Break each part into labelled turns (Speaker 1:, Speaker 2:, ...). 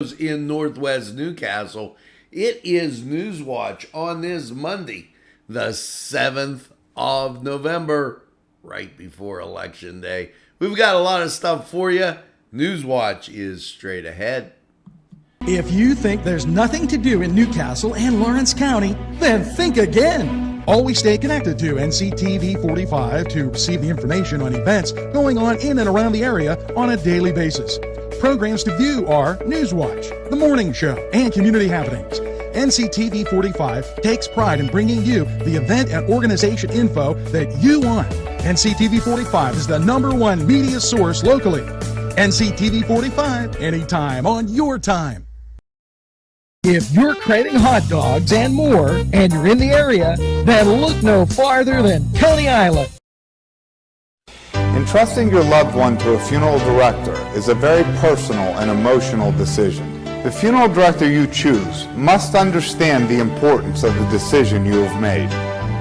Speaker 1: in Northwest Newcastle. It is Newswatch on this Monday, the 7th of November, right before Election Day. We've got a lot of stuff for you. Newswatch is straight ahead.
Speaker 2: If you think there's nothing to do in Newcastle and Lawrence County, then think again. Always stay connected to Nctv45 to receive the information on events going on in and around the area on a daily basis. Programs to view are Newswatch, The Morning Show, and Community Happenings. Nctv45 takes pride in bringing you the event and organization info that you want. Nctv45 is the #1 media source locally. Nctv45, anytime on your time. If you're craving hot dogs and more, and you're in the area, then look no farther than Coney Island.
Speaker 3: Entrusting your loved one to a funeral director is a very personal and emotional decision. The funeral director you choose must understand the importance of the decision you have made.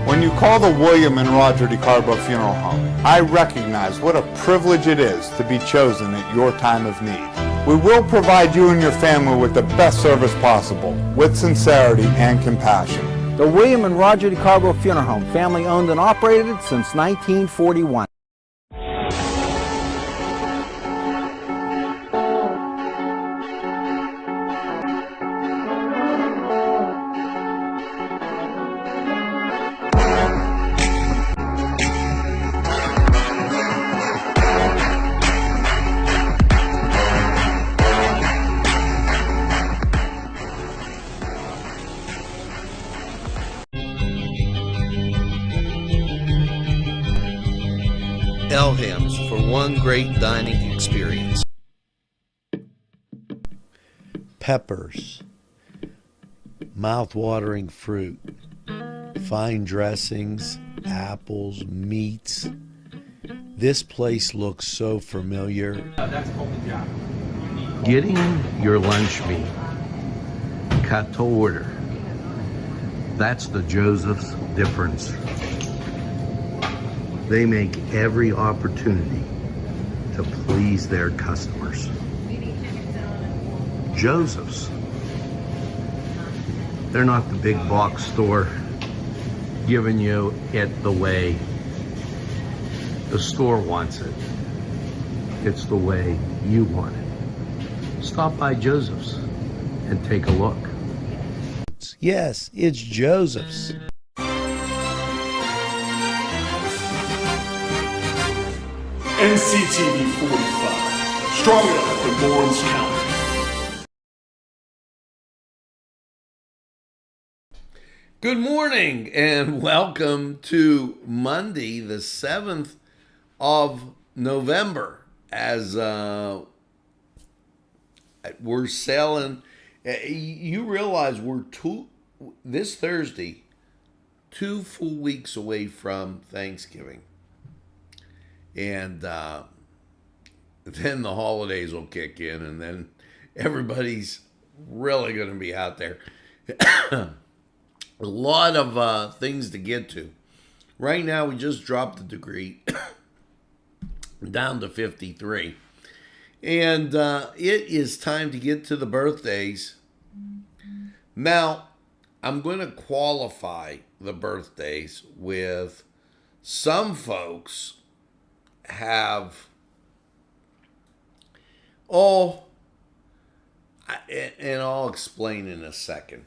Speaker 3: When you call the William and Roger DeCarbo Funeral Home, I recognize what a privilege it is to be chosen at your time of need. We will provide you and your family with the best service possible, with sincerity and compassion.
Speaker 4: The William and Roger DeCarbo Funeral Home, family owned and operated since 1941.
Speaker 1: Elham's for one great dining experience. Peppers, mouth-watering fruit, fine dressings, apples, meats. This place looks so familiar.
Speaker 5: Getting your lunch meat cut to order. That's the Joseph's difference. They make every opportunity to please their customers. Joseph's. They're not the big box store giving you it the way the store wants it. It's the way you want it. Stop by Joseph's and take a look.
Speaker 1: Yes, it's Joseph's.
Speaker 6: Nctv45, strong enough for Lawrence County.
Speaker 1: Good morning and welcome to Monday, the 7th of November, as we're sailing. You realize we're this Thursday, 2 full weeks away from Thanksgiving. And then the holidays will kick in, and then everybody's really going to be out there. A lot of things to get to. Right now, we just dropped the degree down to 53. And it is time to get to the birthdays. Now, I'm going to qualify the birthdays with some folks have and I'll explain in a second.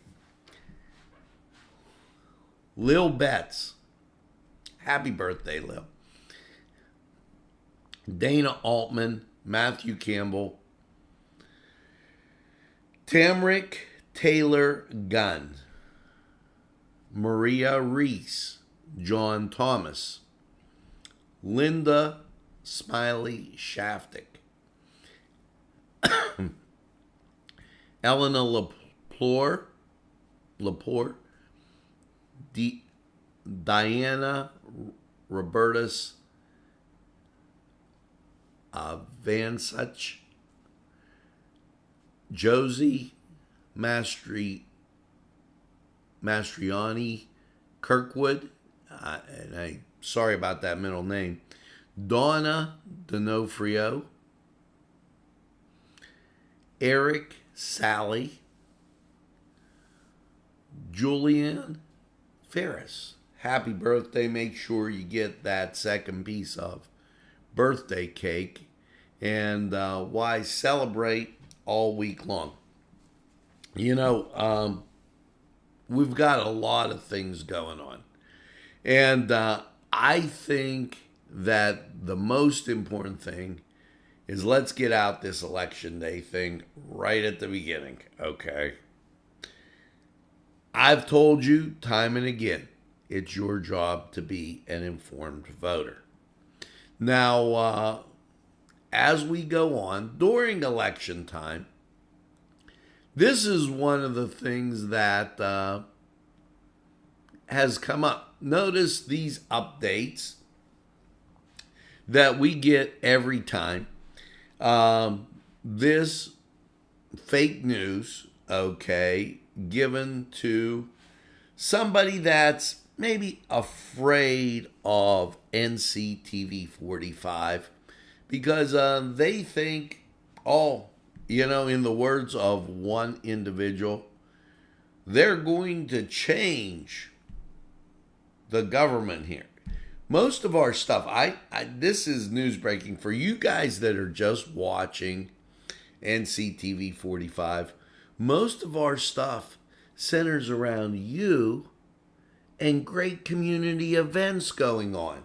Speaker 1: Lil Betts, happy birthday, Lil. Dana Altman, Matthew Campbell, Tamrick Taylor Gunn, Maria Reese, John Thomas, Linda Smiley Shaftick, Elena Laporte, Diana Robertus Vansuch, Josie Mastriani Kirkwood, and sorry about that middle name, Donna D'Onofrio, Eric Sally, Julianne Ferris. Happy birthday. Make sure you get that second piece of birthday cake. And why celebrate all week long? You know, we've got a lot of things going on. And I think that the most important thing is let's get out this election day thing right at the beginning, okay? I've told you time and again, it's your job to be an informed voter. Now, as we go on during election time, this is one of the things that has come up. Notice these updates that we get every time. This fake news, okay, given to somebody that's maybe afraid of Nctv45 because they think, in the words of one individual, they're going to change the government here. Most of our stuff, this is news breaking for you guys that are just watching Nctv45. Most of our stuff centers around you and great community events going on.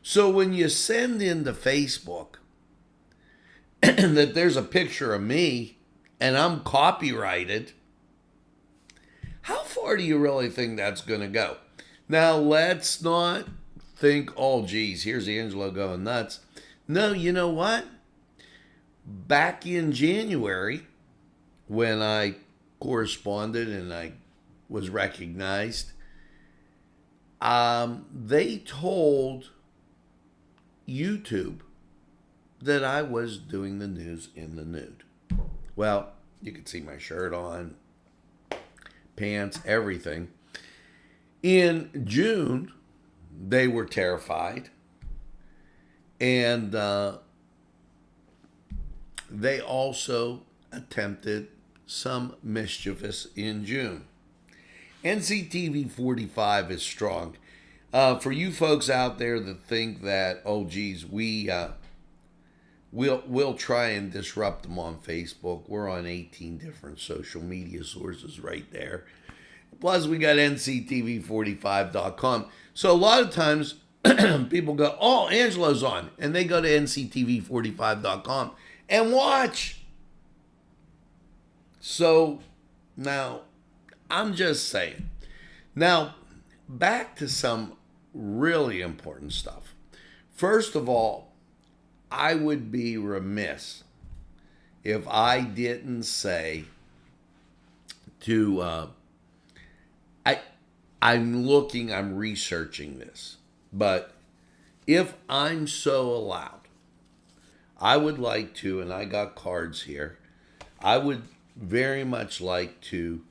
Speaker 1: So when you send into Facebook that there's a picture of me and I'm copyrighted, how far do you really think that's going to go? Now, let's not think, oh, geez, here's Angelo going nuts. No, you know what? Back in January, when I corresponded and I was recognized, they told YouTube that I was doing the news in the nude. Well, you could see my shirt on, pants, everything. In June, they were terrified, and they also attempted some mischievous in June. Nctv45 is strong. For you folks out there that think that, oh, geez, we'll try and disrupt them on Facebook. We're on 18 different social media sources right there. Plus, we got Nctv45.com. So a lot of times people go, oh, Angelo's on. And they go to Nctv45.com and watch. So now, I'm just saying. Now, back to some really important stuff. First of all, I would be remiss if I didn't say to... I'm researching this, but if I'm so allowed, I would like to, and I got cards here, I would very much like to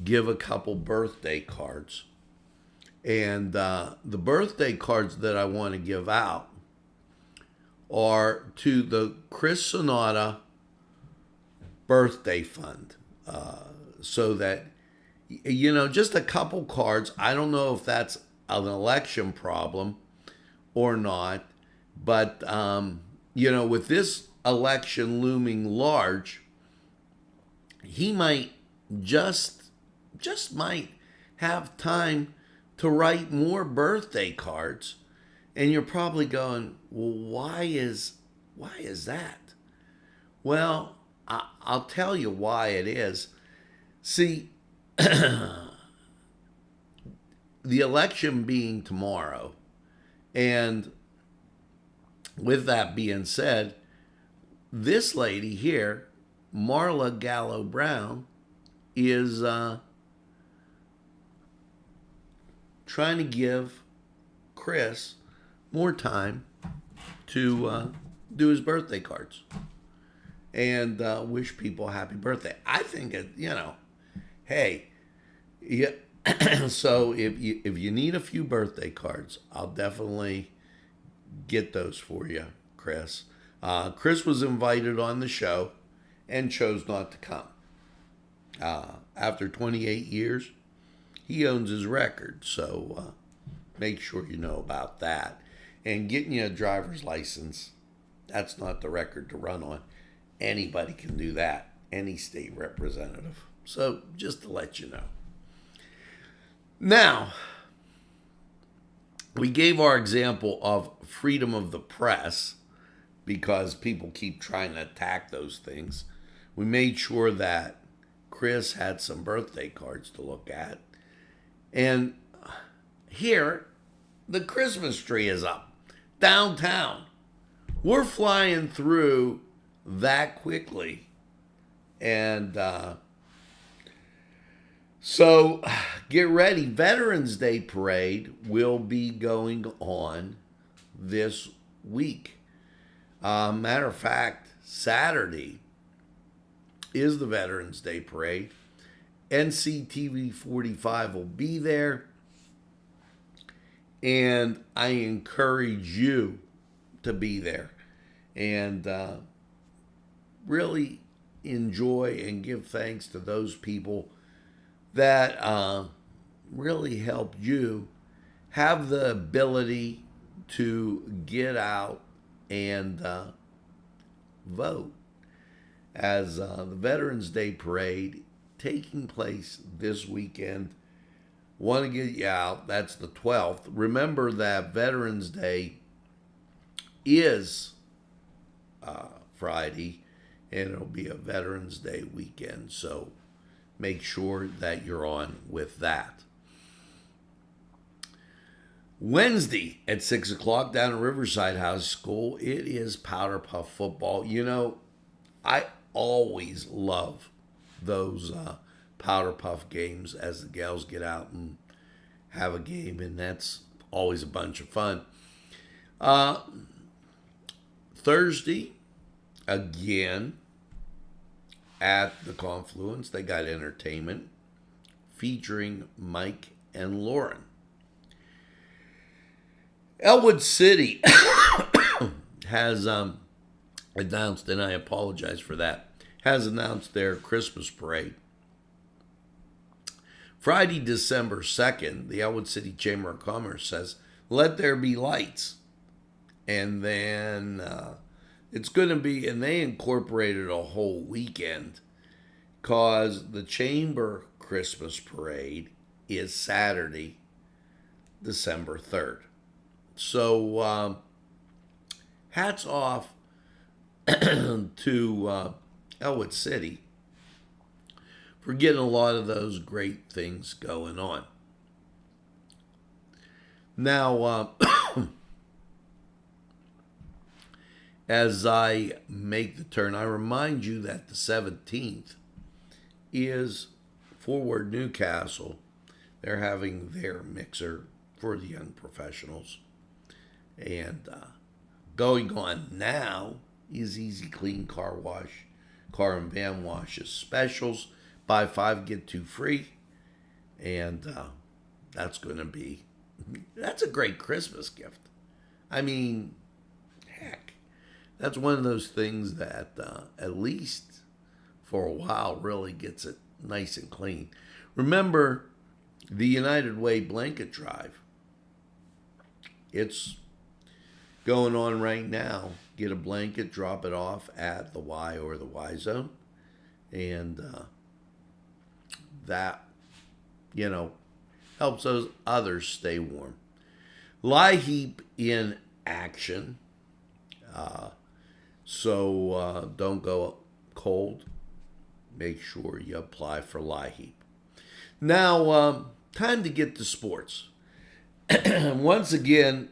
Speaker 1: give a couple birthday cards. And the birthday cards that I want to give out are to the Chris Sonata Birthday Fund, so that, just a couple cards. I don't know if that's an election problem or not, but, with this election looming large, he might just might have time to write more birthday cards. And you're probably going, well, why is that? Well, I'll tell you why it is. See, the election being tomorrow, and with that being said, this lady here, Marla Gallo Brown, is trying to give Chris more time to do his birthday cards and wish people happy birthday. I think hey, yeah. So if you need a few birthday cards, I'll definitely get those for you, Chris. Chris was invited on the show, and chose not to come. After 28 years, he owns his record, so make sure you know about that. And getting you a driver's license, that's not the record to run on. Anybody can do that, any state representative. So just to let you know. Now, we gave our example of freedom of the press because people keep trying to attack those things. We made sure that Chris had some birthday cards to look at. And here, the Christmas tree is up downtown. We're flying through that quickly. And so get ready. Veterans Day Parade will be going on this week. Matter of fact, Saturday is the Veterans Day Parade. Nctv45 will be there. And I encourage you to be there and really enjoy and give thanks to those people that really helped you have the ability to get out and vote. As the Veterans Day Parade taking place this weekend, want to get you out. That's the 12th. Remember that Veterans Day is Friday, and it'll be a Veterans Day weekend. So make sure that you're on with that. Wednesday at 6 o'clock down at Riverside High School, it is Powder Puff football. You know, I always love those Powder Puff games as the gals get out and have a game, and that's always a bunch of fun. Thursday, again, at the Confluence, they got entertainment featuring Mike and Lauren. Elwood City has announced, and I apologize for that, has announced their Christmas parade. Friday, December 2nd, the Elwood City Chamber of Commerce says, let there be lights. And then it's going to be, and they incorporated a whole weekend because the Chamber Christmas Parade is Saturday, December 3rd. So hats off to Elwood City for getting a lot of those great things going on. Now, as I make the turn, I remind you that the 17th is Forward Newcastle. They're having their mixer for the young professionals. And going on now is Easy Clean Car Wash, Car and Van Washes specials. Buy 5, get 2 free. And that's going to be, that's a great Christmas gift. I mean, heck, that's one of those things that at least for a while really gets it nice and clean. Remember the United Way blanket drive. It's going on right now. Get a blanket, drop it off at the Y or the Y Zone. And that, you know, helps those others stay warm. Lie heap in action. So don't go cold. Make sure you apply for Lie heap. Now, time to get to sports. Once again,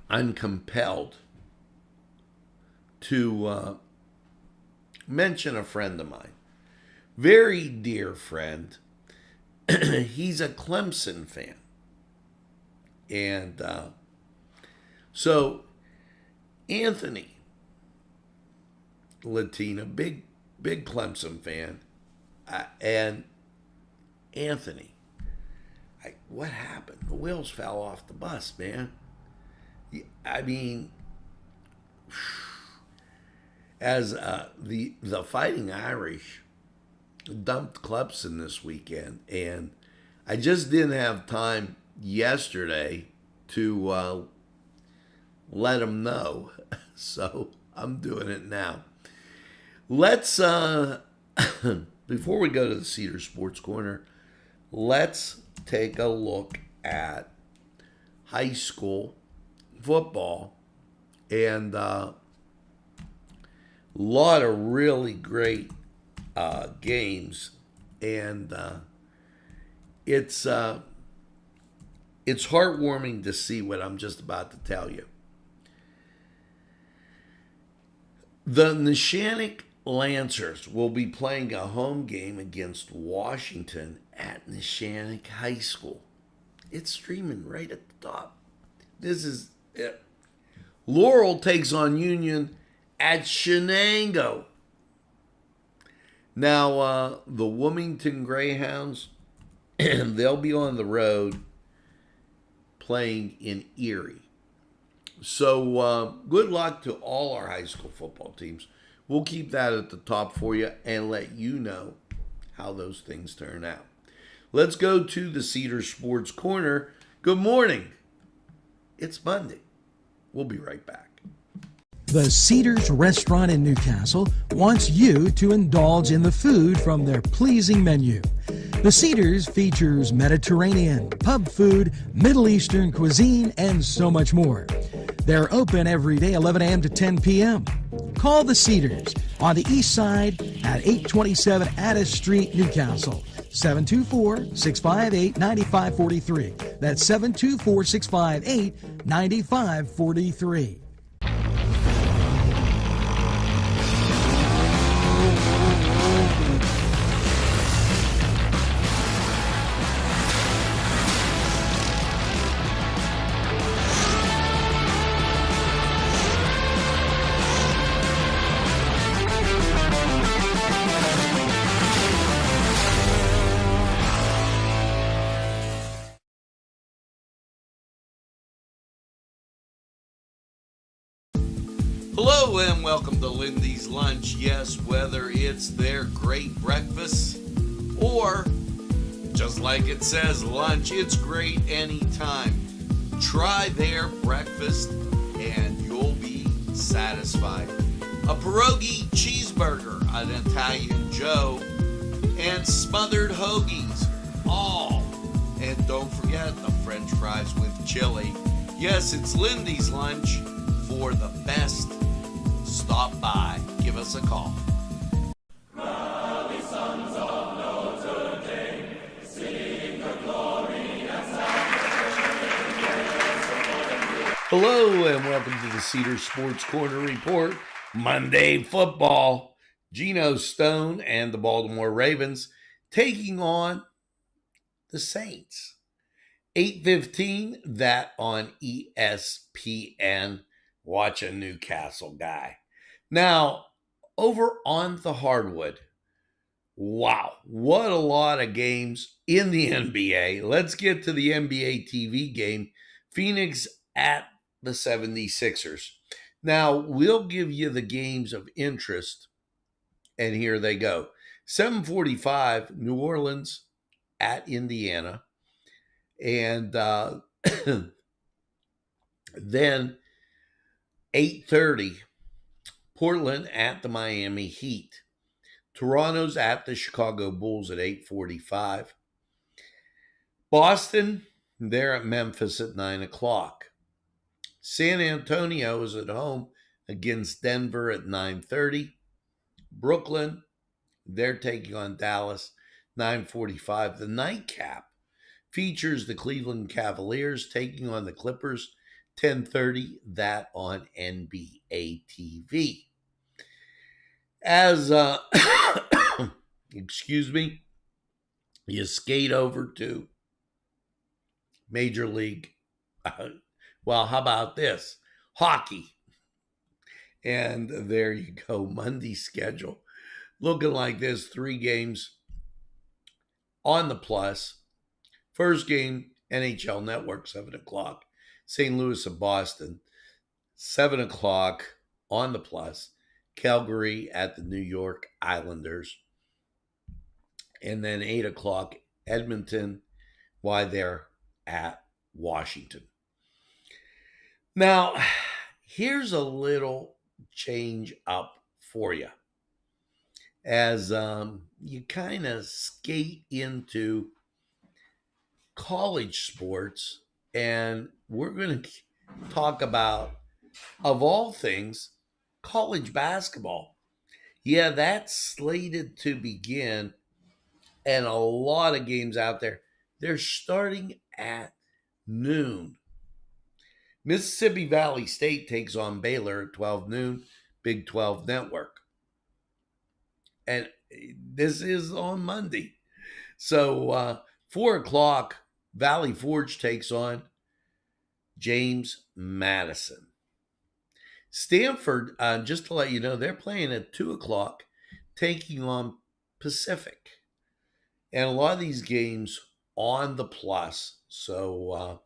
Speaker 1: I'm compelled to mention a friend of mine. Very dear friend. He's a Clemson fan. And so Anthony Latina, big Clemson fan. And Anthony, what happened? The wheels fell off the bus, man. I mean, as the Fighting Irish dumped Clemson this weekend, and I just didn't have time yesterday to let them know, so I'm doing it now. Let's before we go to the Cedar Sports Corner, let's take a look at high school football, and lot of really great games, and it's heartwarming to see what I'm just about to tell you. The Neshannock Lancers will be playing a home game against Washington at Neshannock High School. It's streaming right at the top. This is it. Laurel takes on Union at Shenango. Now, the Wilmington Greyhounds, they'll be on the road playing in Erie. So good luck to all our high school football teams. We'll keep that at the top for you and let you know how those things turn out. Let's go to the Cedar Sports Corner. Good morning. It's Monday. We'll be right back.
Speaker 2: The Cedars Restaurant in Newcastle wants you to indulge in the food from their pleasing menu. The Cedars features Mediterranean, pub food, Middle Eastern cuisine, and so much more. They're open every day, 11 a.m. to 10 p.m. Call the Cedars on the east side at 827 Addis Street, Newcastle. 724-658-9543. That's 724-658-9543.
Speaker 1: Hello and welcome to Lindy's Lunch. Yes, whether it's their great breakfast or, just like it says, lunch, it's great anytime. Try their breakfast and you'll be satisfied. A pierogi cheeseburger, an Italian Joe, and smothered hoagies, all. And don't forget the French fries with chili. Yes, it's Lindy's Lunch. For the best, stop by. Give us a call. Rally, sons of Notre Dame, sing the glory and salvation. Hello and welcome to the Cedar Sports Corner Report. Monday football. Geno Stone and the Baltimore Ravens taking on the Saints. 8:15, that on ESPN. Watch a Newcastle guy. Now, over on the hardwood, wow, what a lot of games in the NBA. Let's get to the NBA TV game. Phoenix at the 76ers. Now, we'll give you the games of interest, and here they go. 7:45, New Orleans at Indiana. And then 8:30, Portland at the Miami Heat. Toronto's at the Chicago Bulls at 8:45. Boston, they're at Memphis at 9 o'clock. San Antonio is at home against Denver at 9:30. Brooklyn, they're taking on Dallas, 9:45. The nightcap features the Cleveland Cavaliers taking on the Clippers, 10:30, that on NBA TV. As, excuse me, you skate over to Major League, well, how about this? Hockey. And there you go, Monday schedule. Looking like this, 3 games on the plus. First game, NHL Network, 7 o'clock. St. Louis and Boston, 7 o'clock on the plus. Calgary at the New York Islanders. And then 8 o'clock, Edmonton, while they're at Washington. Now, here's a little change up for you as you kind of skate into college sports, and we're going to talk about, of all things, college basketball. Yeah, that's slated to begin, and a lot of games out there. They're starting at noon. Mississippi Valley State takes on Baylor at 12 noon, Big 12 Network. And this is on Monday. So 4 o'clock, Valley Forge takes on James Madison. Stanford, just to let you know, they're playing at 2 o'clock, taking on Pacific. And a lot of these games on the plus. So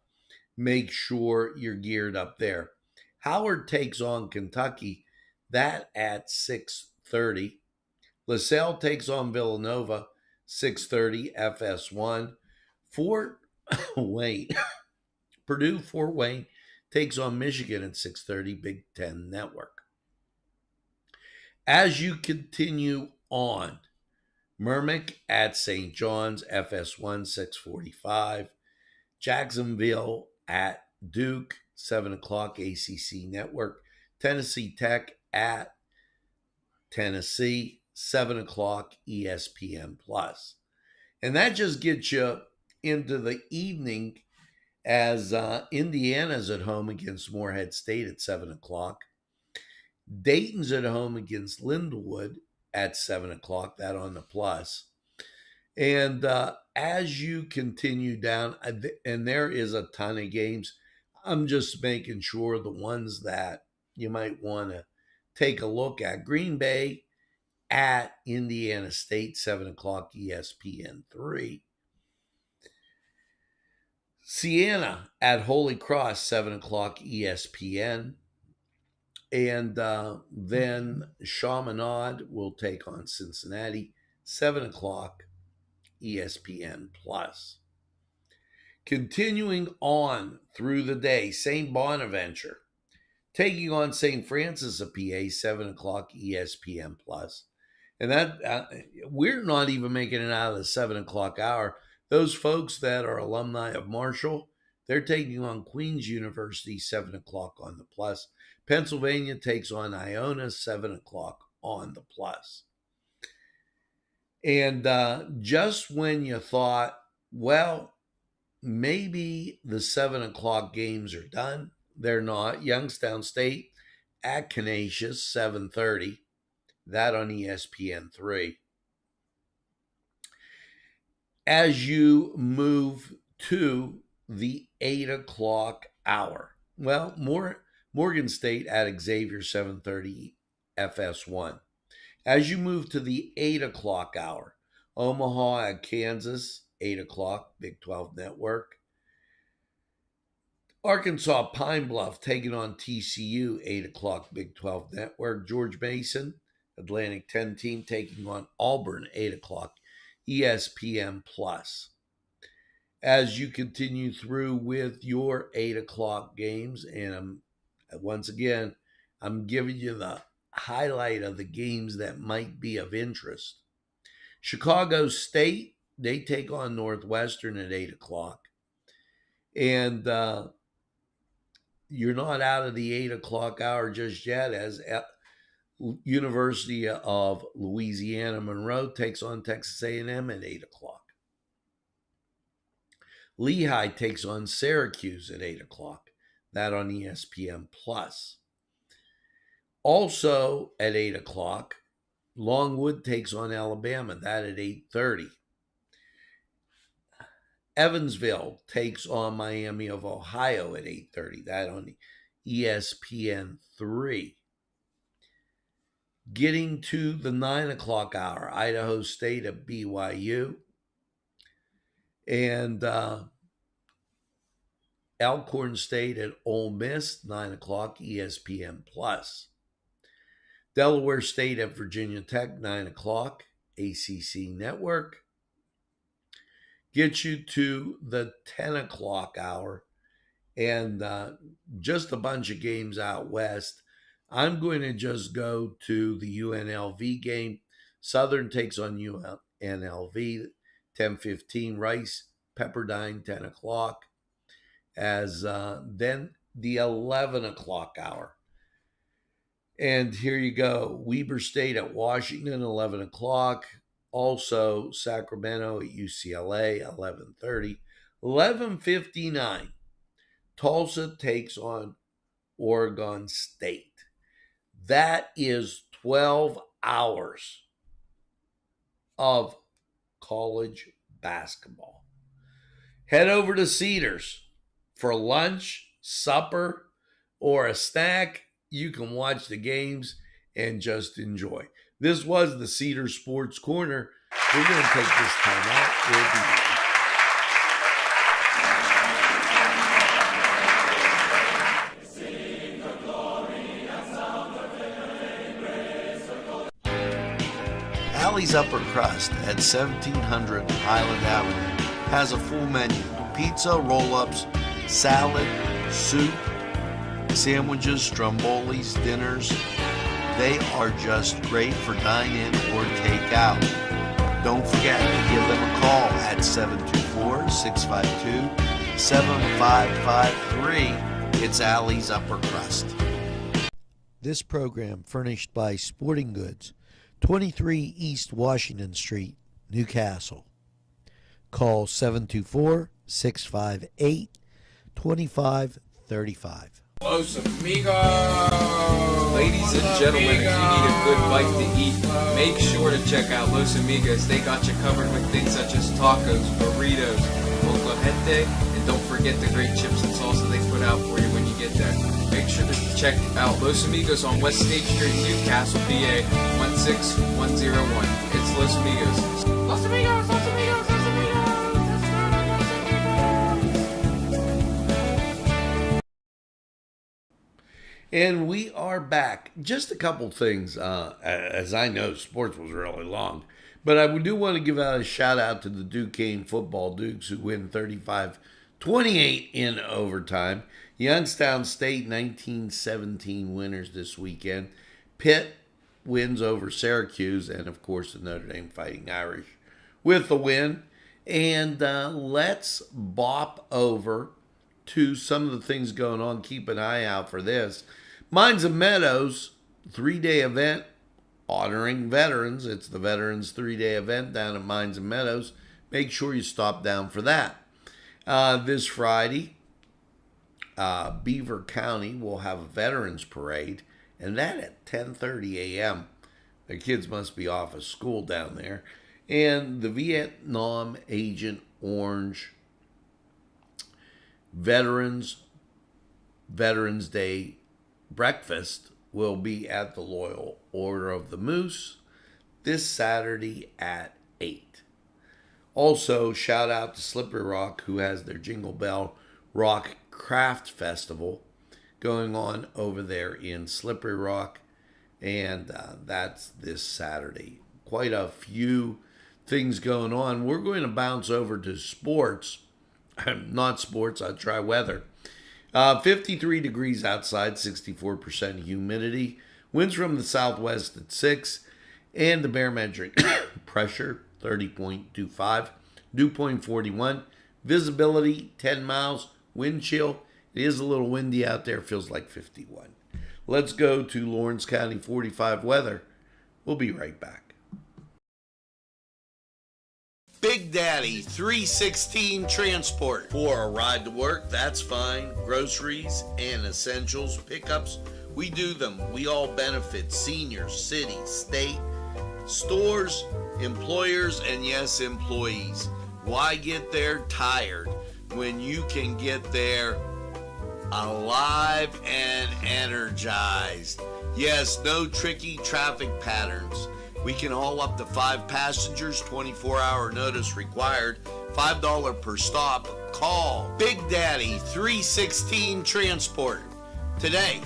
Speaker 1: make sure you're geared up there. Howard takes on Kentucky, that at 6:30. LaSalle takes on Villanova, 6:30 FS1. Fort Wayne, Purdue Fort Wayne takes on Michigan at 6:30 Big Ten Network. As you continue on, Merrimack at St. John's, FS1, 6:45. Jacksonville at Duke, 7 o'clock ACC Network. Tennessee Tech at Tennessee, 7 o'clock ESPN+. And that just gets you into the evening as Indiana's at home against Morehead State at 7 o'clock. Dayton's at home against Lindenwood at 7 o'clock, that on the plus. And as you continue down, and there is a ton of games, I'm just making sure the ones that you might want to take a look at. Green Bay at Indiana State, 7 o'clock ESPN3. Siena at Holy Cross, 7 o'clock ESPN. And then Chaminade will take on Cincinnati, 7 o'clock ESPN+. Continuing on through the day, St. Bonaventure taking on St. Francis of PA, 7 o'clock ESPN+. And that we're not even making it out of the 7 o'clock hour. Those folks that are alumni of Marshall, they're taking on Queens University, 7 o'clock on the plus. Pennsylvania takes on Iona, 7 o'clock on the plus. And just when you thought, well, maybe the 7 o'clock games are done, they're not. Youngstown State at Canisius, 7:30. That on ESPN3. As you move to the 8 o'clock hour, well, Morgan State at Xavier, 7:30 FS1. As you move to the 8 o'clock hour, Omaha at Kansas, 8 o'clock, Big 12 Network. Arkansas Pine Bluff taking on TCU, 8 o'clock, Big 12 Network. George Mason, Atlantic 10 team, taking on Auburn, 8 o'clock, ESPN+. As you continue through with your 8 o'clock games, and once again, I'm giving you the highlight of the games that might be of interest. Chicago State, they take on Northwestern at 8 o'clock. And you're not out of the 8 o'clock hour just yet, as University of Louisiana Monroe takes on Texas A&M at 8 o'clock. Lehigh takes on Syracuse at 8 o'clock. That on ESPN+. Also at 8 o'clock, Longwood takes on Alabama. That at 8:30. Evansville takes on Miami of Ohio at 8:30. That on ESPN3. Getting to the 9 o'clock hour, Idaho State at BYU. And Alcorn State at Ole Miss, 9 o'clock ESPN+. Delaware State at Virginia Tech, 9 o'clock, ACC Network. Get you to the 10 o'clock hour, and just a bunch of games out west. I'm going to just go to the UNLV game. Southern takes on UNLV, 10:15. Rice, Pepperdine, 10 o'clock. As then the 11 o'clock hour. And here you go. Weber State at Washington, 11 o'clock. Also, Sacramento at UCLA, 11:30. 11:59, Tulsa takes on Oregon State. That is 12 hours of college basketball. Head over to Cedars for lunch, supper, or a snack. You can watch the games and just enjoy. This was the Cedar Sports Corner. We're going to take this time out. We'll be back. Alley's Upper Crust at 1700 Highland Avenue has a full menu: pizza, roll-ups, salad, soup, sandwiches, strombolis, dinners. They are just great for dine-in or take-out. Don't forget to give them a call at 724-652-7553. It's Alley's Upper Crust. This program furnished by Sporting Goods, 23 East Washington Street, Newcastle. Call 724-658-2535.
Speaker 7: Los Amigos! Ladies and gentlemen, if you need a good bite to eat, make sure to check out Los Amigos. They got you covered with things such as tacos, burritos, mocajete, and don't forget the great chips and salsa they put out for you when you get there. Make sure to check out Los Amigos on West State Street, Newcastle, PA, 16101. It's Los Amigos. Los Amigos! Los Amigos! Los Amigos!
Speaker 1: And we are back. Just a couple things. As I know, sports was really long. But I do want to give out a shout out to the Duquesne football Dukes, who win 35-28 in overtime. Youngstown State, 19-17 winners this weekend. Pitt wins over Syracuse, and of course the Notre Dame Fighting Irish with the win. And let's bop over to some of the things going on. Keep an eye out for this. Mines and Meadows, 3-day event honoring veterans. It's the Veterans 3-day event down at Mines and Meadows. Make sure you stop down for that. This Friday, Beaver County will have a Veterans Parade, and that at 10:30 a.m. The kids must be off of school down there. And the Vietnam Agent Orange Veterans Day breakfast will be at the Loyal Order of the Moose this Saturday at 8. Also, shout out to Slippery Rock, who has their Jingle Bell Rock Craft Festival going on over there in Slippery Rock, and that's this Saturday. Quite a few things going on. We're going to bounce over to sports. Not sports, I'll try weather. 53 degrees outside, 64% humidity. Winds from the southwest at 6. And the barometric pressure, 30.25. Dew point 41. Visibility, 10 miles. Wind chill. It is a little windy out there. Feels like 51. Let's go to Lawrence County 45 weather. We'll be right back. Big Daddy 316 Transport. For a ride to work, that's fine. Groceries and essentials, pickups, we do them. We all benefit. Seniors, city, state, stores, employers, and yes, employees. Why get there tired when you can get there alive and energized? Yes, no tricky traffic patterns. We can haul up to 5 passengers, 24-hour notice required, $5 per stop. Call Big Daddy 316 Transport today.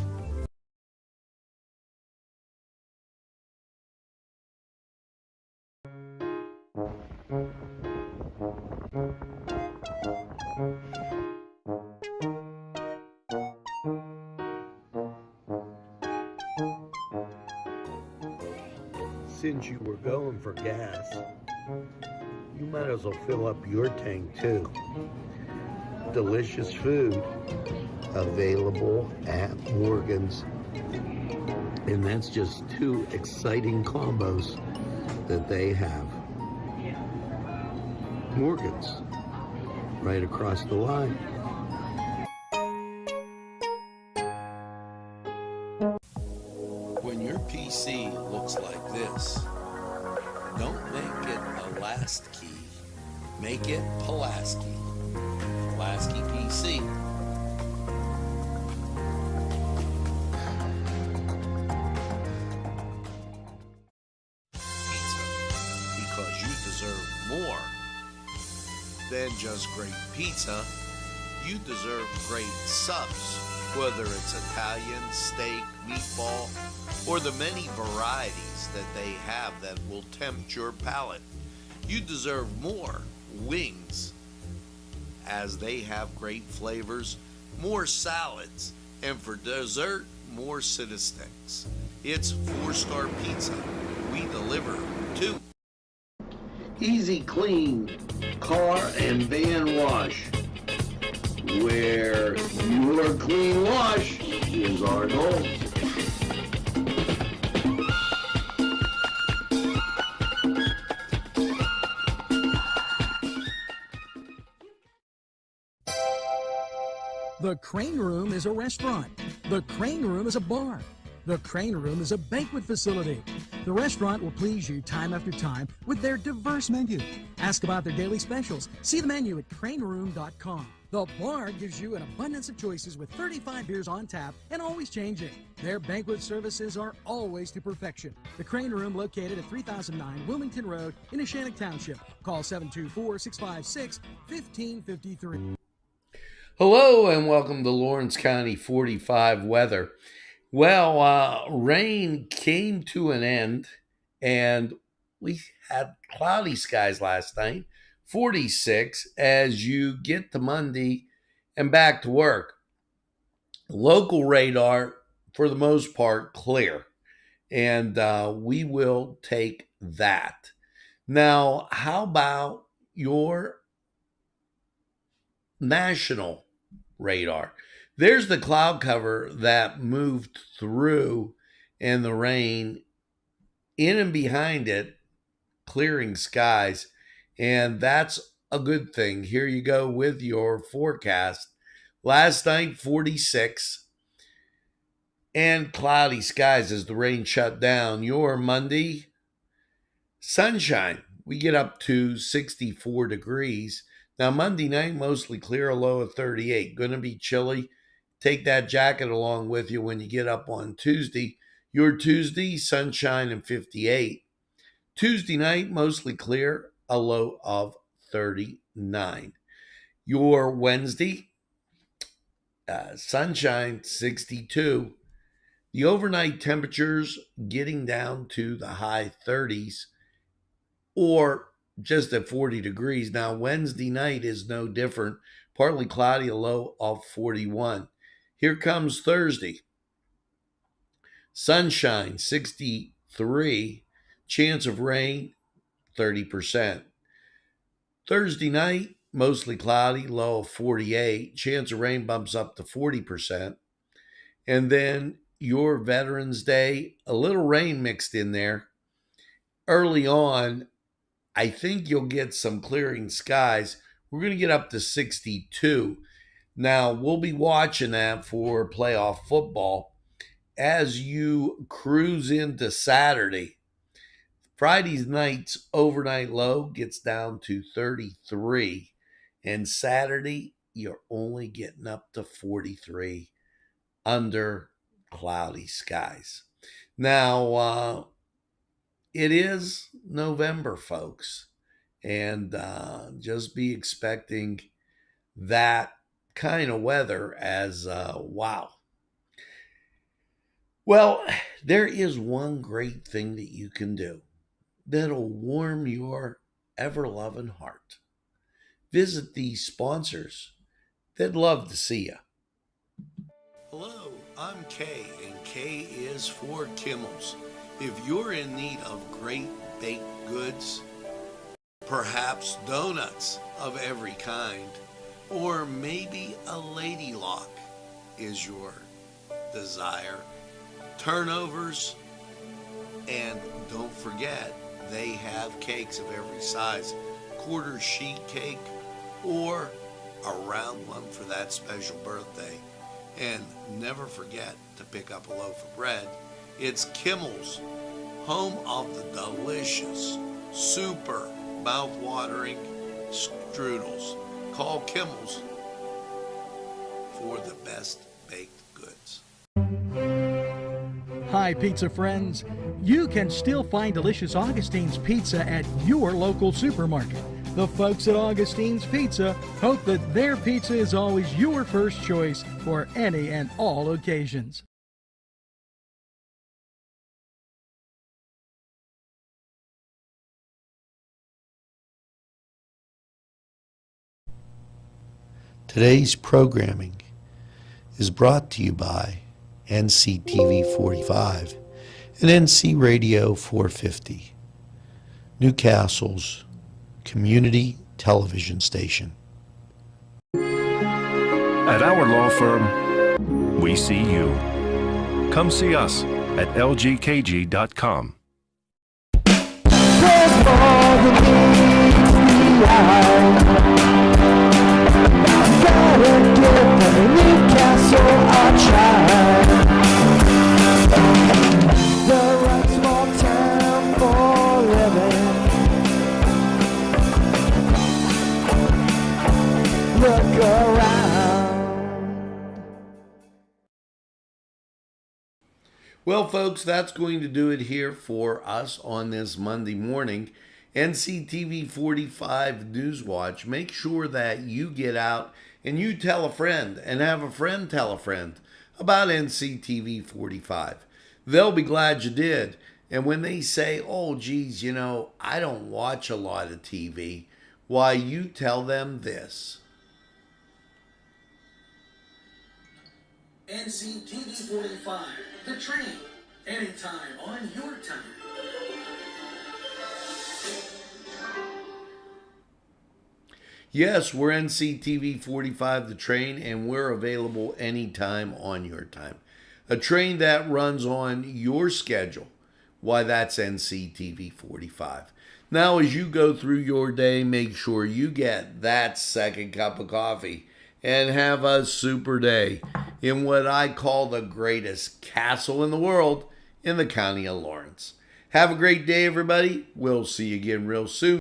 Speaker 1: since you were going for gas, you might as well fill up your tank too. Delicious food available at Morgan's. And that's just two exciting combos that they have. Morgan's, right across the line. When your PC looks like this, don't make it a last key. Make it Pulaski. Pulaski PC. Because you deserve more than just great pizza. You deserve great subs, whether it's Italian, steak, meatball, or the many varieties that they have that will tempt your palate. You deserve more wings, as they have great flavors, more salads, and for dessert, more city sticks. It's 4-star pizza. We deliver too. Easy Clean Car and Van Wash, where your clean wash is our goal.
Speaker 2: The Crane Room is a restaurant. The Crane Room is a bar. The Crane Room is a banquet facility. The restaurant will please you time after time with their diverse menu. Ask about their daily specials. See the menu at craneroom.com. The bar gives you an abundance of choices with 35 beers on tap and always changing. Their banquet services are always to perfection. The Crane Room, located at 3009 Wilmington Road in Neshannock Township. Call 724-656-1553.
Speaker 1: Hello and welcome to Lawrence County 45 weather. Well, rain came to an end and we had cloudy skies last night, 46 as you get to Monday and back to work. Local radar, for the most part, clear, and we will take that. Now, how about your national radar? There's the cloud cover that moved through and the rain in and behind it, clearing skies. And that's a good thing. Here you go with your forecast. Last night, 46 and cloudy skies as the rain shut down. Your Monday, sunshine. We get up to 64 degrees. Now, Monday night, mostly clear, a low of 38. Going to be chilly. Take that jacket along with you when you get up on Tuesday. Your Tuesday, sunshine and 58. Tuesday night, mostly clear, a low of 39. Your Wednesday, sunshine, 62. The overnight temperatures getting down to the high 30s or just at 40 degrees. Now, Wednesday night is no different. Partly cloudy, a low of 41. Here comes Thursday. Sunshine, 63. Chance of rain, 30%. Thursday night, mostly cloudy, low of 48. Chance of rain bumps up to 40%. And then your Veterans Day, a little rain mixed in there. Early on, I think you'll get some clearing skies. We're going to get up to 62. Now, we'll be watching that for playoff football as you cruise into Saturday. Friday night's overnight low gets down to 33. And Saturday, you're only getting up to 43 under cloudy skies. Now, it is November, folks, and just be expecting that kind of weather as wow. Well, there is one great thing that you can do that'll warm your ever-loving heart. Visit these sponsors. They'd love to see you. Hello, I'm Kay, and K is for Kimmels. If you're in need of great baked goods, perhaps donuts of every kind, or maybe a lady lock is your desire, turnovers, and don't forget, they have cakes of every size, quarter sheet cake or a round one for that special birthday. And never forget to pick up a loaf of bread. It's Kimmel's, home of the delicious, super mouth-watering strudels. Call Kimmel's for the best baked goods.
Speaker 2: Hi, pizza friends. You can still find delicious Augustine's Pizza at your local supermarket. The folks at Augustine's Pizza hope that their pizza is always your first choice for any and all occasions.
Speaker 1: Today's programming is brought to you by Nctv45 and NC Radio 450, Newcastle's community television station.
Speaker 8: At our law firm, we see you. Come see us at lgkg.com.
Speaker 9: There's more than meets the eye. Gotta give the Newcastle a try. The right small town for living. Look around.
Speaker 1: Well, folks, that's going to do it here for us on this Monday morning. Nctv45 Newswatch. Make sure that you get out and you tell a friend and have a friend tell a friend about Nctv45. They'll be glad you did. And when they say, oh, geez, you know, I don't watch a lot of TV, why, you tell them this.
Speaker 10: Nctv45, the train, anytime on your time.
Speaker 1: Yes, we're Nctv45 the train, and we're available anytime on your time. A train that runs on your schedule. Why, that's Nctv45. Now, as you go through your day, make sure you get that second cup of coffee and have a super day in what I call the greatest castle in the world in the county of Lawrence. Have a great day, everybody. We'll see you again real soon.